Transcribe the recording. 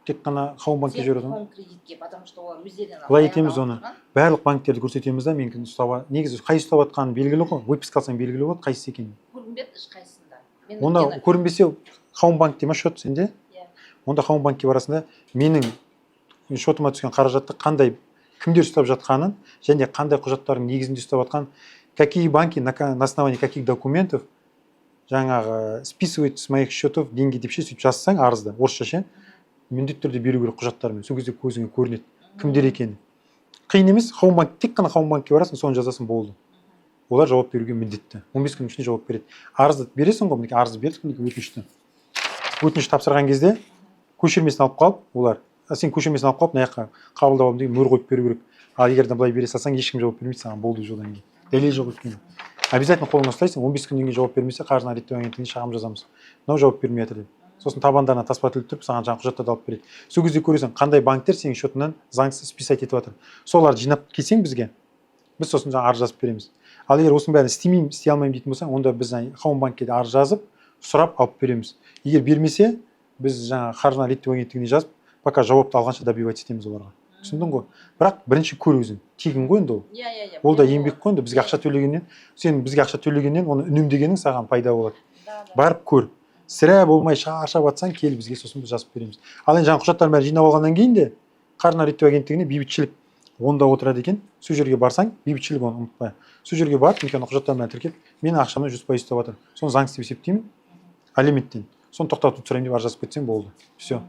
Тек қана Хоум банкке жібереді. Хоум кредитке, потому что олар өздерінен Былай етеміз оны. Барлық банктерді көрсетеміз да, менің негізі қайсы ұстап жатқаны белгілі ғой. Выписка алсаң белгілі болады, қайсысы екенін. Көрінбеді ешқайсысында. Онда көрінбесе Хоум банк дема шот сенде. Онда Хоум банкке барасында менің шотыма түскен қаражатты қандай кімдер ұстап жатқанын және қандай құжаттардың негізінде ұстап жатқан, какие банки на основании каких документов жаңағы списывают с моих счетов деньги деп сөйтіп жазсаң арызда орысша ше, міндетті түрде беру керек құжаттармен. Сол кезде көзіңе көрінеді кімдер екені. Қиын емес, Хоум банк, тек қана Хоум банкке барасың, соны жазасың болды. Олар жауап беруге міндетті. 15 күн ішінде жауап береді. Арызды бересің ғой, арызды бердік, өтінішті. Өтініш тапсырған кезде көшірмесін алып қалып, олар сен көшірмесін алып қалып, мына жаққа қабылдап алдым деген мөр қойып беру керек. Ал егер де былай бере салсаң, ешкім жауап бермейді саған, болды жодан кейін. Дәлел жоқ өйткені. Обязательно қолыңа ұстайсың, 15 күннен кейін жауап бермесе, қаржыны реттеу агенттігіне шағым жазамыз. Мынау жауап бермей жатыр деп. Сосын табандарына таспа іліп тұрып, саған жаңа құжаттарды алып береді. Сол кезде көресің, қандай банктер сенің шотыңнан заңсыз списать етіп жатыр. Соларды жинап келсең бізге, біз сосын жаңа арыз жазып береміз. Ал егер осының бәрін істемеймін, істей алмаймын дейтін болсаң, онда біз Хоум банкке арыз жазып, сұрап алып береміз. Егер бермесе, біз жаңа қаржыны реттеу агенттігіне жазып, пока жауапты алғанша добивать етеміз оларға. Түсіндің ғой? Бірақ бірінші көр өзің. Тегін ғой енді ол. Ол да еңбек қой енді, бізге ақша төлегеннен, сен бізге ақша төлегеннен, оны үнемдегенің саған пайда болады. Барып көр. Сірә болмай шаршап жатсаң, кел бізге, сосын біз жазып береміз. Ал енді жаңа құжаттардың бәрін жинап алғаннан кейін де қаржыны реттеу агенттігіне бейбітшілік онда отырады екен. Сол жерге барсаң, бейбітшілік оны ұмытпа. Сол жерге барып, мекені құжаттардың бәрін тіркеп, менің ақшамды 100% ұстап жатыр. Соны заңсыз деп есептеймін, алименттен. Соны тоқтатып сұраймын деп арыз жазып кетсең болды. Все.